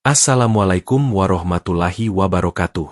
Assalamualaikum warahmatullahi wabarakatuh.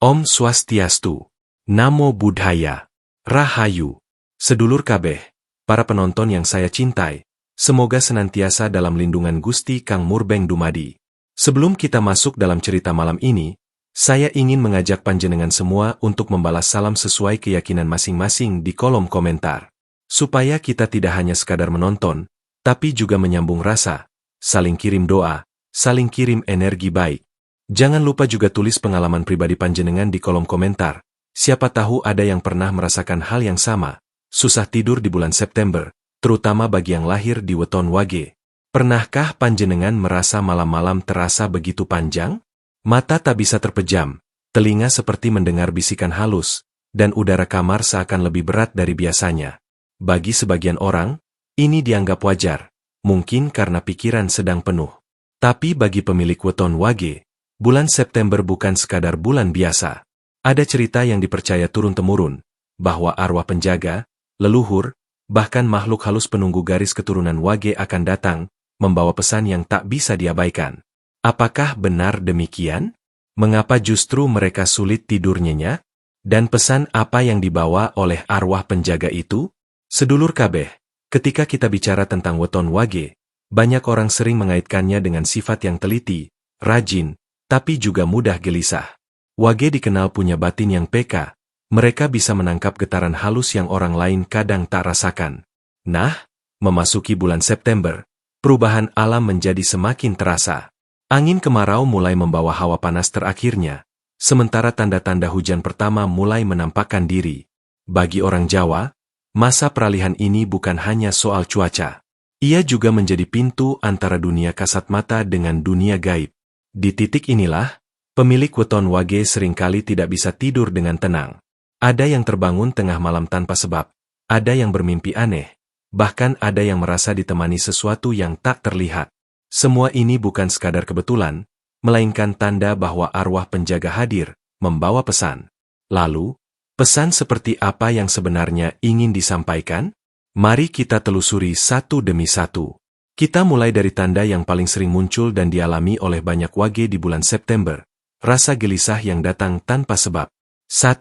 Om Swastiastu. Namo Buddhaya. Rahayu. Sedulur kabeh, para penonton yang saya cintai, semoga senantiasa dalam lindungan Gusti Kang Murbeng Dumadi. Sebelum kita masuk dalam cerita malam ini, saya ingin mengajak panjenengan semua untuk membalas salam sesuai keyakinan masing-masing di kolom komentar. Supaya kita tidak hanya sekadar menonton, tapi juga menyambung rasa, saling kirim doa, saling kirim energi baik. Jangan lupa juga tulis pengalaman pribadi panjenengan di kolom komentar. Siapa tahu ada yang pernah merasakan hal yang sama, susah tidur di bulan September, terutama bagi yang lahir di weton Wage. Pernahkah panjenengan merasa malam-malam terasa begitu panjang? Mata tak bisa terpejam, telinga seperti mendengar bisikan halus, dan udara kamar seakan lebih berat dari biasanya. Bagi sebagian orang, ini dianggap wajar, mungkin karena pikiran sedang penuh. Tapi bagi pemilik weton Wage, bulan September bukan sekadar bulan biasa. Ada cerita yang dipercaya turun-temurun, bahwa arwah penjaga, leluhur, bahkan makhluk halus penunggu garis keturunan Wage akan datang, membawa pesan yang tak bisa diabaikan. Apakah benar demikian? Mengapa justru mereka sulit tidur nyenyak? Dan pesan apa yang dibawa oleh arwah penjaga itu? Sedulur kabeh, ketika kita bicara tentang weton Wage, banyak orang sering mengaitkannya dengan sifat yang teliti, rajin, tapi juga mudah gelisah. Wage dikenal punya batin yang peka, mereka bisa menangkap getaran halus yang orang lain kadang tak rasakan. Nah, memasuki bulan September, perubahan alam menjadi semakin terasa. Angin kemarau mulai membawa hawa panas terakhirnya, sementara tanda-tanda hujan pertama mulai menampakkan diri. Bagi orang Jawa, masa peralihan ini bukan hanya soal cuaca. Ia juga menjadi pintu antara dunia kasat mata dengan dunia gaib. Di titik inilah, pemilik weton Wage seringkali tidak bisa tidur dengan tenang. Ada yang terbangun tengah malam tanpa sebab, ada yang bermimpi aneh, bahkan ada yang merasa ditemani sesuatu yang tak terlihat. Semua ini bukan sekadar kebetulan, melainkan tanda bahwa arwah penjaga hadir, membawa pesan. Lalu, pesan seperti apa yang sebenarnya ingin disampaikan? Mari kita telusuri satu demi satu. Kita mulai dari tanda yang paling sering muncul dan dialami oleh banyak Wage di bulan September. Rasa gelisah yang datang tanpa sebab. 1.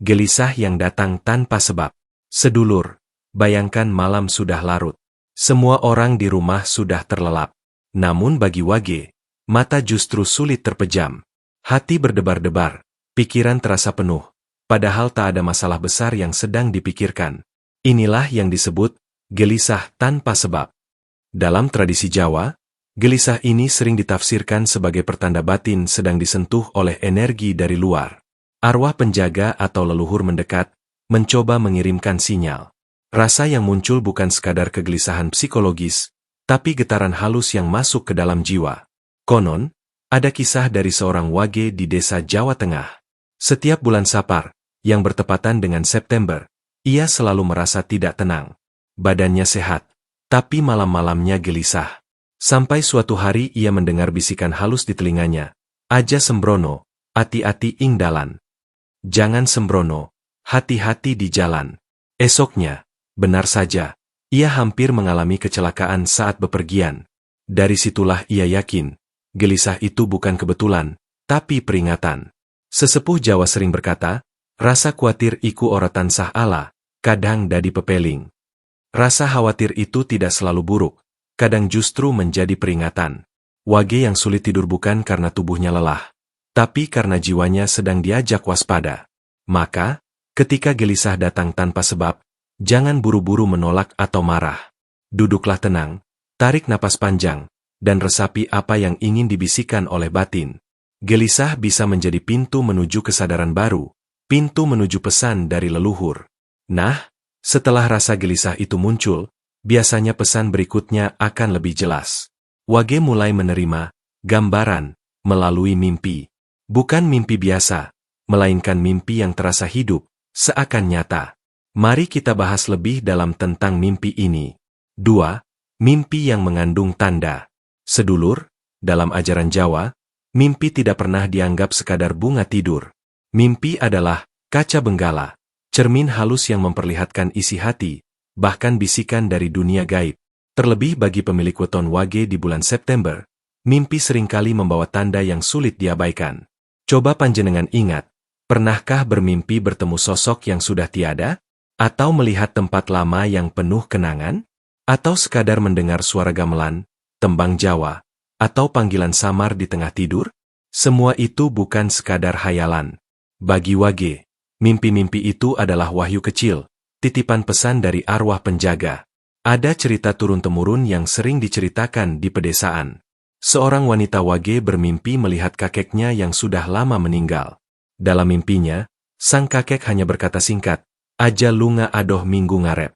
Gelisah yang datang tanpa sebab. Sedulur, bayangkan malam sudah larut. Semua orang di rumah sudah terlelap. Namun bagi Wage, mata justru sulit terpejam. Hati berdebar-debar, pikiran terasa penuh, padahal tak ada masalah besar yang sedang dipikirkan. Inilah yang disebut gelisah tanpa sebab. Dalam tradisi Jawa, gelisah ini sering ditafsirkan sebagai pertanda batin sedang disentuh oleh energi dari luar. Arwah penjaga atau leluhur mendekat, mencoba mengirimkan sinyal. Rasa yang muncul bukan sekadar kegelisahan psikologis, tapi getaran halus yang masuk ke dalam jiwa. Konon, ada kisah dari seorang Wage di desa Jawa Tengah. Setiap bulan Sapar, yang bertepatan dengan September, ia selalu merasa tidak tenang. Badannya sehat, tapi malam-malamnya gelisah. Sampai suatu hari ia mendengar bisikan halus di telinganya. Aja sembrono, hati-hati ing dalan. Jangan sembrono, hati-hati di jalan. Esoknya, benar saja, ia hampir mengalami kecelakaan saat bepergian. Dari situlah ia yakin, gelisah itu bukan kebetulan, tapi peringatan. Sesepuh Jawa sering berkata, rasa kuatir iku ora tansah ala, kadang dadi pepeling. Rasa khawatir itu tidak selalu buruk, kadang justru menjadi peringatan. Wage yang sulit tidur bukan karena tubuhnya lelah, tapi karena jiwanya sedang diajak waspada. Maka, ketika gelisah datang tanpa sebab, jangan buru-buru menolak atau marah. Duduklah tenang, tarik napas panjang, dan resapi apa yang ingin dibisikkan oleh batin. Gelisah bisa menjadi pintu menuju kesadaran baru, pintu menuju pesan dari leluhur. Nah, setelah rasa gelisah itu muncul, biasanya pesan berikutnya akan lebih jelas. Wage mulai menerima gambaran melalui mimpi. Bukan mimpi biasa, melainkan mimpi yang terasa hidup, seakan nyata. Mari kita bahas lebih dalam tentang mimpi ini. 2. Mimpi yang mengandung tanda. Sedulur, dalam ajaran Jawa, mimpi tidak pernah dianggap sekadar bunga tidur. Mimpi adalah kaca benggala, cermin halus yang memperlihatkan isi hati, bahkan bisikan dari dunia gaib. Terlebih bagi pemilik weton Wage di bulan September, Mimpi seringkali membawa tanda yang sulit diabaikan. Coba panjenengan ingat, pernahkah bermimpi bertemu sosok yang sudah tiada? Atau melihat tempat lama yang penuh kenangan? Atau sekadar mendengar suara gamelan, tembang Jawa, atau panggilan samar di tengah tidur? Semua itu bukan sekadar hayalan. Bagi Wage, mimpi-mimpi itu adalah wahyu kecil, titipan pesan dari arwah penjaga. Ada cerita turun-temurun yang sering diceritakan di pedesaan. Seorang wanita Wage bermimpi melihat kakeknya yang sudah lama meninggal. Dalam mimpinya, sang kakek hanya berkata singkat, "Aja lunga adoh minggu ngarep.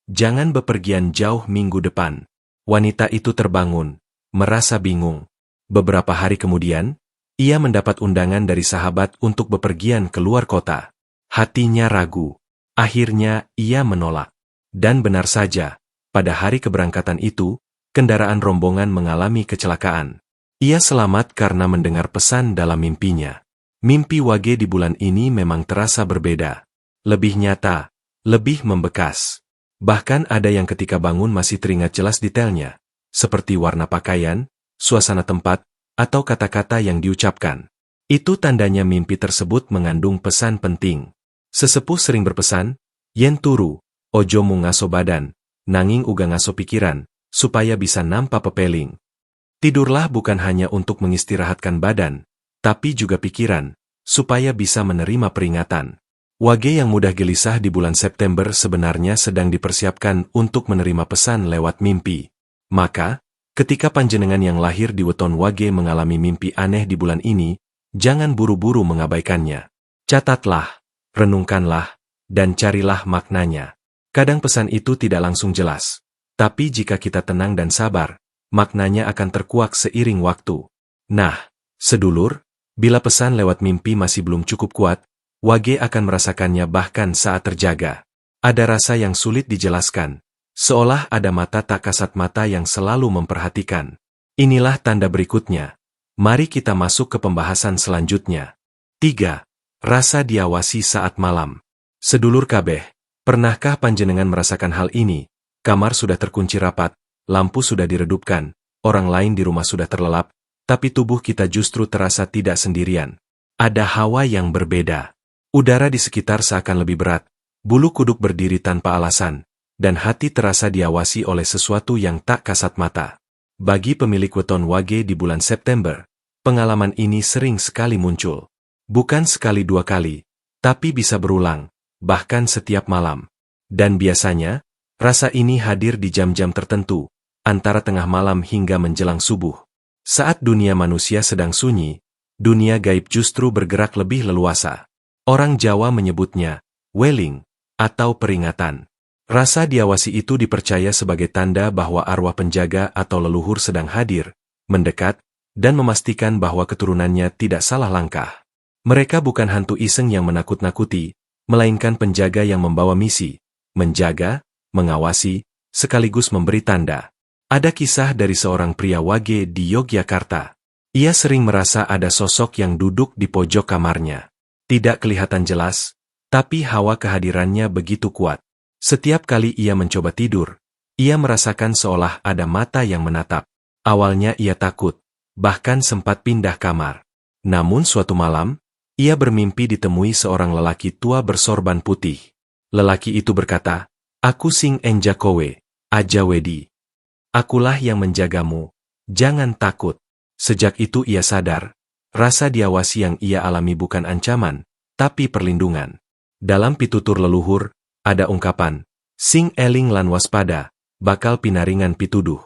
Jangan bepergian jauh minggu depan." Wanita itu terbangun, merasa bingung. Beberapa hari kemudian, ia mendapat undangan dari sahabat untuk bepergian keluar kota. Hatinya ragu. Akhirnya, ia menolak. Dan benar saja, pada hari keberangkatan itu, kendaraan rombongan mengalami kecelakaan. Ia selamat karena mendengar pesan dalam mimpinya. Mimpi Wage di bulan ini memang terasa berbeda. Lebih nyata, lebih membekas. Bahkan ada yang ketika bangun masih teringat jelas detailnya, seperti warna pakaian, suasana tempat, atau kata-kata yang diucapkan. Itu tandanya mimpi tersebut mengandung pesan penting. Sesepuh sering berpesan, "Yen turu, ojo mu ngaso badan, nanging uga ngaso pikiran, supaya bisa nampa pepeling." Tidurlah bukan hanya untuk mengistirahatkan badan, tapi juga pikiran, supaya bisa menerima peringatan. Wage yang mudah gelisah di bulan September sebenarnya sedang dipersiapkan untuk menerima pesan lewat mimpi. Maka, ketika panjenengan yang lahir di weton Wage mengalami mimpi aneh di bulan ini, jangan buru-buru mengabaikannya. Catatlah, renungkanlah, dan carilah maknanya. Kadang pesan itu tidak langsung jelas, tapi jika kita tenang dan sabar, maknanya akan terkuak seiring waktu. Nah, sedulur, bila pesan lewat mimpi masih belum cukup kuat, Wage akan merasakannya bahkan saat terjaga. Ada rasa yang sulit dijelaskan, seolah ada mata tak kasat mata yang selalu memperhatikan. Inilah tanda berikutnya. Mari kita masuk ke pembahasan selanjutnya. 3. Rasa diawasi saat malam. Sedulur kabeh, pernahkah panjenengan merasakan hal ini? Kamar sudah terkunci rapat, lampu sudah diredupkan, orang lain di rumah sudah terlelap, tapi tubuh kita justru terasa tidak sendirian. Ada hawa yang berbeda. Udara di sekitar seakan lebih berat, bulu kuduk berdiri tanpa alasan, dan hati terasa diawasi oleh sesuatu yang tak kasat mata. Bagi pemilik weton Wage di bulan September, pengalaman ini sering sekali muncul. Bukan sekali dua kali, tapi bisa berulang, bahkan setiap malam. Dan biasanya, rasa ini hadir di jam-jam tertentu, antara tengah malam hingga menjelang subuh. Saat dunia manusia sedang sunyi, dunia gaib justru bergerak lebih leluasa. Orang Jawa menyebutnya weling atau peringatan. Rasa diawasi itu dipercaya sebagai tanda bahwa arwah penjaga atau leluhur sedang hadir, mendekat, dan memastikan bahwa keturunannya tidak salah langkah. Mereka bukan hantu iseng yang menakut-nakuti, melainkan penjaga yang membawa misi, menjaga, mengawasi, sekaligus memberi tanda. Ada kisah dari seorang pria Wage di Yogyakarta. Ia sering merasa ada sosok yang duduk di pojok kamarnya. Tidak kelihatan jelas, tapi hawa kehadirannya begitu kuat. Setiap kali ia mencoba tidur, ia merasakan seolah ada mata yang menatap. Awalnya ia takut, bahkan sempat pindah kamar. Namun suatu malam, ia bermimpi ditemui seorang lelaki tua bersorban putih. Lelaki itu berkata, "Aku sing enja kowe, aja wedi. Akulah yang menjagamu, jangan takut." Sejak itu ia sadar, rasa diawasi yang ia alami bukan ancaman, tapi perlindungan. Dalam pitutur leluhur, ada ungkapan, "Sing eling lan waspada, bakal pinaringan pituduh."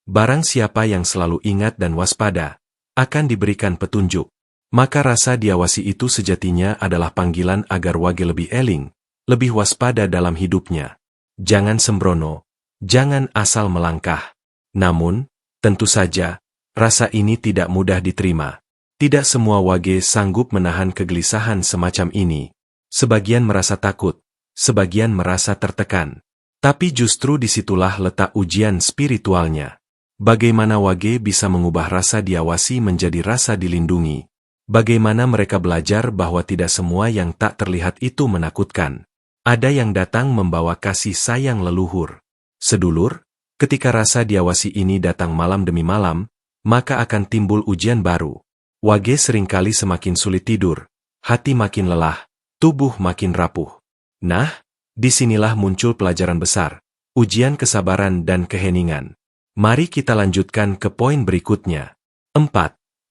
Barang siapa yang selalu ingat dan waspada, akan diberikan petunjuk. Maka rasa diawasi itu sejatinya adalah panggilan agar Wage lebih eling, lebih waspada dalam hidupnya. Jangan sembrono, jangan asal melangkah. Namun, tentu saja, rasa ini tidak mudah diterima. Tidak semua Wage sanggup menahan kegelisahan semacam ini. Sebagian merasa takut, sebagian merasa tertekan. Tapi justru disitulah letak ujian spiritualnya. Bagaimana Wage bisa mengubah rasa diawasi menjadi rasa dilindungi? Bagaimana mereka belajar bahwa tidak semua yang tak terlihat itu menakutkan? Ada yang datang membawa kasih sayang leluhur. Sedulur, ketika rasa diawasi ini datang malam demi malam, maka akan timbul ujian baru. Wage seringkali semakin sulit tidur, hati makin lelah, tubuh makin rapuh. Nah, disinilah muncul pelajaran besar, ujian kesabaran dan keheningan. Mari kita lanjutkan ke poin berikutnya. 4.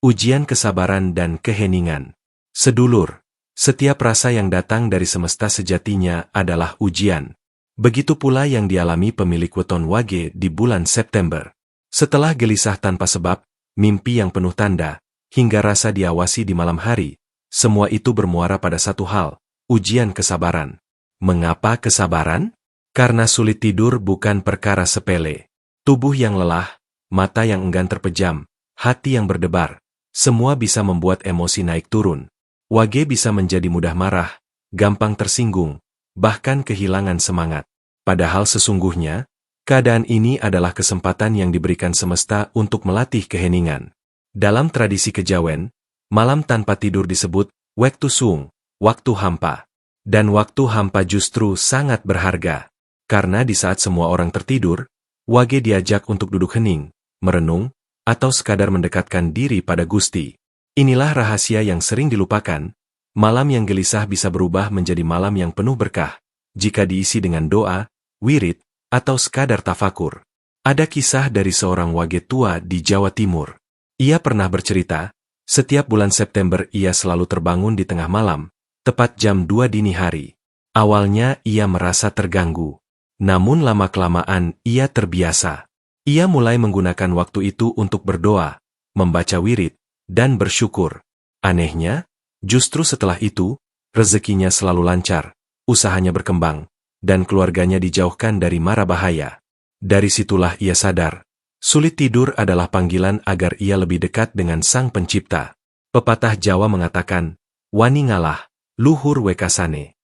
Ujian kesabaran dan keheningan. Sedulur, setiap rasa yang datang dari semesta sejatinya adalah ujian. Begitu pula yang dialami pemilik weton Wage di bulan September. Setelah gelisah tanpa sebab, mimpi yang penuh tanda, hingga rasa diawasi di malam hari, semua itu bermuara pada satu hal, ujian kesabaran. Mengapa kesabaran? Karena sulit tidur bukan perkara sepele. Tubuh yang lelah, mata yang enggan terpejam, hati yang berdebar, semua bisa membuat emosi naik turun. Wage bisa menjadi mudah marah, gampang tersinggung, bahkan kehilangan semangat. Padahal sesungguhnya, keadaan ini adalah kesempatan yang diberikan semesta untuk melatih keheningan. Dalam tradisi kejawen, malam tanpa tidur disebut waktu sung, waktu hampa. Dan waktu hampa justru sangat berharga. Karena di saat semua orang tertidur, Wage diajak untuk duduk hening, merenung, atau sekadar mendekatkan diri pada Gusti. Inilah rahasia yang sering dilupakan, malam yang gelisah bisa berubah menjadi malam yang penuh berkah, jika diisi dengan doa, wirid, atau sekadar tafakur. Ada kisah dari seorang Wage tua di Jawa Timur. Ia pernah bercerita, setiap bulan September ia selalu terbangun di tengah malam, tepat jam 2 dini hari. Awalnya ia merasa terganggu. Namun lama-kelamaan ia terbiasa. Ia mulai menggunakan waktu itu untuk berdoa, membaca wirid, dan bersyukur. Anehnya, justru setelah itu, rezekinya selalu lancar, usahanya berkembang, dan keluarganya dijauhkan dari mara bahaya. Dari situlah ia sadar, sulit tidur adalah panggilan agar ia lebih dekat dengan Sang Pencipta. Pepatah Jawa mengatakan, wani ngalah, luhur wekasane.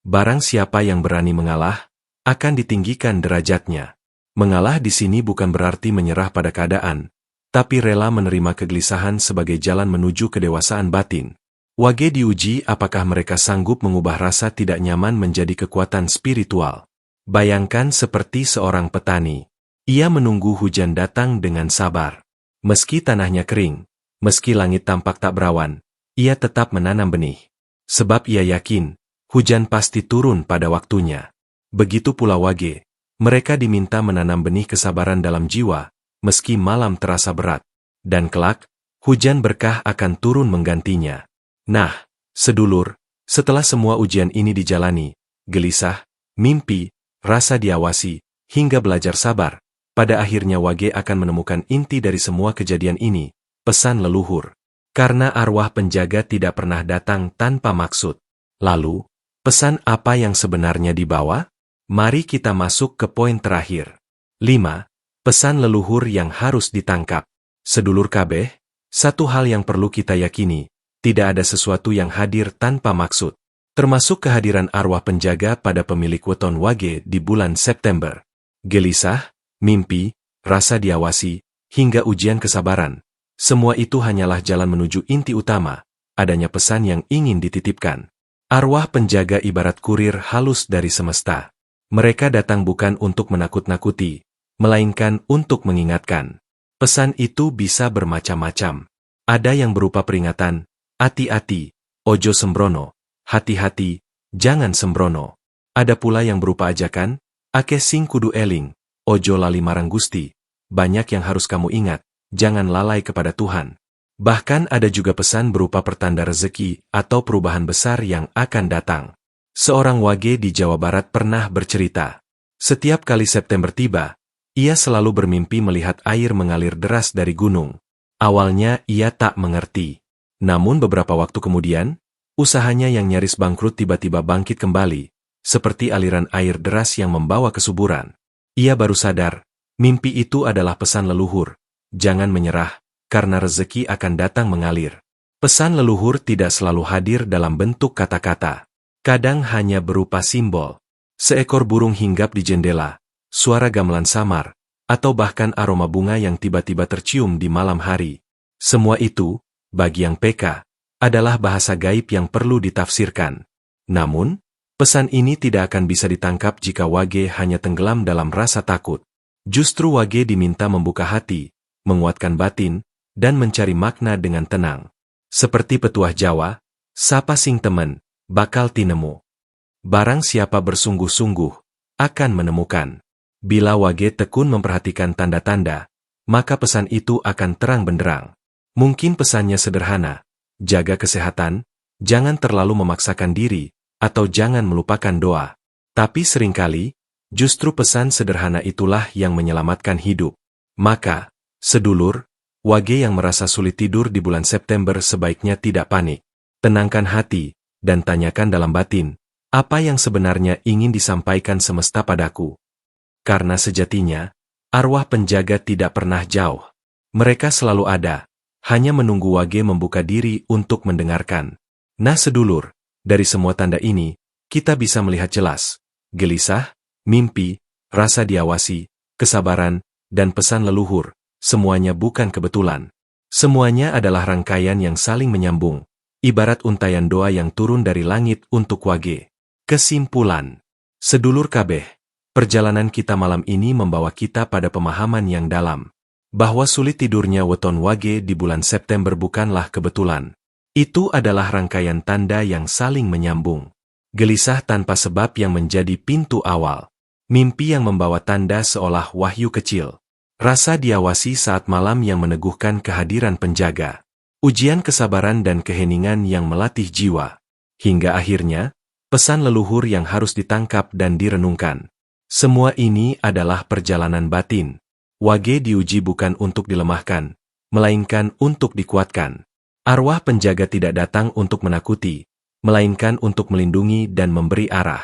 Barang siapa yang berani mengalah, akan ditinggikan derajatnya. Mengalah di sini bukan berarti menyerah pada keadaan, tapi rela menerima kegelisahan sebagai jalan menuju kedewasaan batin. Wage diuji apakah mereka sanggup mengubah rasa tidak nyaman menjadi kekuatan spiritual. Bayangkan seperti seorang petani. Ia menunggu hujan datang dengan sabar. Meski tanahnya kering, meski langit tampak tak berawan, ia tetap menanam benih. Sebab ia yakin, hujan pasti turun pada waktunya. Begitu pula Wage. Mereka diminta menanam benih kesabaran dalam jiwa, meski malam terasa berat. Dan kelak, hujan berkah akan turun menggantinya. Nah, sedulur, setelah semua ujian ini dijalani, gelisah, mimpi, rasa diawasi, hingga belajar sabar, pada akhirnya Wage akan menemukan inti dari semua kejadian ini, pesan leluhur. Karena arwah penjaga tidak pernah datang tanpa maksud. Lalu, pesan apa yang sebenarnya dibawa? Mari kita masuk ke poin terakhir. 5. Pesan leluhur yang harus ditangkap. Sedulur kabeh, satu hal yang perlu kita yakini, tidak ada sesuatu yang hadir tanpa maksud. Termasuk kehadiran arwah penjaga pada pemilik weton Wage di bulan September. Gelisah, mimpi, rasa diawasi, hingga ujian kesabaran. Semua itu hanyalah jalan menuju inti utama, adanya pesan yang ingin dititipkan. Arwah penjaga ibarat kurir halus dari semesta. Mereka datang bukan untuk menakut-nakuti, melainkan untuk mengingatkan. Pesan itu bisa bermacam-macam. Ada yang berupa peringatan, hati-hati, ojo sembrono, hati-hati, jangan sembrono. Ada pula yang berupa ajakan, ake sing kudu eling, ojo lali marang Gusti, banyak yang harus kamu ingat, jangan lalai kepada Tuhan. Bahkan ada juga pesan berupa pertanda rezeki atau perubahan besar yang akan datang. Seorang Wage di Jawa Barat pernah bercerita, setiap kali September tiba, ia selalu bermimpi melihat air mengalir deras dari gunung. Awalnya ia tak mengerti. Namun beberapa waktu kemudian, usahanya yang nyaris bangkrut tiba-tiba bangkit kembali, seperti aliran air deras yang membawa kesuburan. Ia baru sadar, mimpi itu adalah pesan leluhur, jangan menyerah, karena rezeki akan datang mengalir. Pesan leluhur tidak selalu hadir dalam bentuk kata-kata. Kadang hanya berupa simbol. Seekor burung hinggap di jendela, suara gamelan samar, atau bahkan aroma bunga yang tiba-tiba tercium di malam hari. Semua itu, bagi yang peka, adalah bahasa gaib yang perlu ditafsirkan. Namun, pesan ini tidak akan bisa ditangkap jika Wage hanya tenggelam dalam rasa takut. Justru Wage diminta membuka hati, menguatkan batin, dan mencari makna dengan tenang. Seperti petuah Jawa, sapa sing temen, bakal tinemu. Barang siapa bersungguh-sungguh, akan menemukan. Bila wage tekun memperhatikan tanda-tanda, maka pesan itu akan terang benderang. Mungkin pesannya sederhana, jaga kesehatan, jangan terlalu memaksakan diri, atau jangan melupakan doa. Tapi seringkali, justru pesan sederhana itulah yang menyelamatkan hidup. Maka, sedulur, wage yang merasa sulit tidur di bulan September sebaiknya tidak panik. Tenangkan hati, dan tanyakan dalam batin, apa yang sebenarnya ingin disampaikan semesta padaku. Karena sejatinya, arwah penjaga tidak pernah jauh. Mereka selalu ada, hanya menunggu wage membuka diri untuk mendengarkan. Nah sedulur, dari semua tanda ini, kita bisa melihat jelas. Gelisah, mimpi, rasa diawasi, kesabaran, dan pesan leluhur, semuanya bukan kebetulan. Semuanya adalah rangkaian yang saling menyambung, ibarat untayan doa yang turun dari langit untuk wage. Kesimpulan, sedulur kabeh, perjalanan kita malam ini membawa kita pada pemahaman yang dalam, bahwa sulit tidurnya weton wage di bulan September bukanlah kebetulan. Itu adalah rangkaian tanda yang saling menyambung. Gelisah tanpa sebab yang menjadi pintu awal. Mimpi yang membawa tanda seolah wahyu kecil. Rasa diawasi saat malam yang meneguhkan kehadiran penjaga. Ujian kesabaran dan keheningan yang melatih jiwa. Hingga akhirnya, pesan leluhur yang harus ditangkap dan direnungkan. Semua ini adalah perjalanan batin. Wage diuji bukan untuk dilemahkan, melainkan untuk dikuatkan. Arwah penjaga tidak datang untuk menakuti, melainkan untuk melindungi dan memberi arah.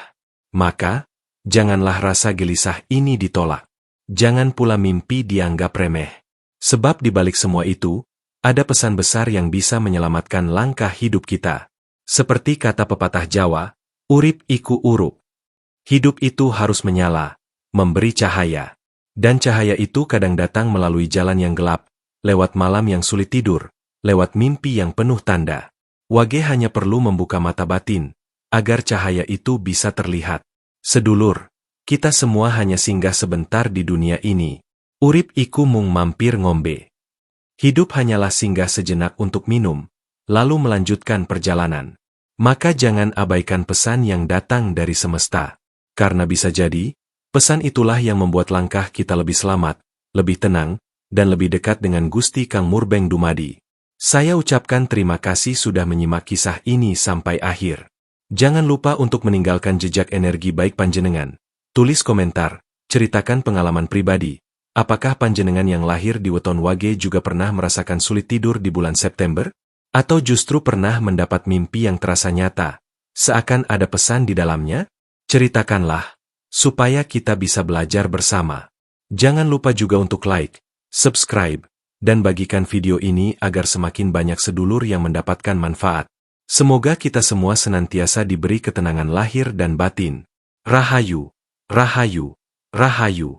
Maka, janganlah rasa gelisah ini ditolak. Jangan pula mimpi dianggap remeh. Sebab di balik semua itu, ada pesan besar yang bisa menyelamatkan langkah hidup kita. Seperti kata pepatah Jawa, urip iku urup. Hidup itu harus menyala, memberi cahaya. Dan cahaya itu kadang datang melalui jalan yang gelap, lewat malam yang sulit tidur, lewat mimpi yang penuh tanda. Wage hanya perlu membuka mata batin, agar cahaya itu bisa terlihat. Sedulur, kita semua hanya singgah sebentar di dunia ini. Urip iku mung mampir ngombe. Hidup hanyalah singgah sejenak untuk minum, lalu melanjutkan perjalanan. Maka jangan abaikan pesan yang datang dari semesta. Karena bisa jadi, pesan itulah yang membuat langkah kita lebih selamat, lebih tenang, dan lebih dekat dengan Gusti Kang Murbeng Dumadi. Saya ucapkan terima kasih sudah menyimak kisah ini sampai akhir. Jangan lupa untuk meninggalkan jejak energi baik panjenengan. Tulis komentar, ceritakan pengalaman pribadi. Apakah panjenengan yang lahir di weton wage juga pernah merasakan sulit tidur di bulan September? Atau justru pernah mendapat mimpi yang terasa nyata, seakan ada pesan di dalamnya? Ceritakanlah, supaya kita bisa belajar bersama. Jangan lupa juga untuk like, subscribe, dan bagikan video ini agar semakin banyak sedulur yang mendapatkan manfaat. Semoga kita semua senantiasa diberi ketenangan lahir dan batin. Rahayu, Rahayu, Rahayu.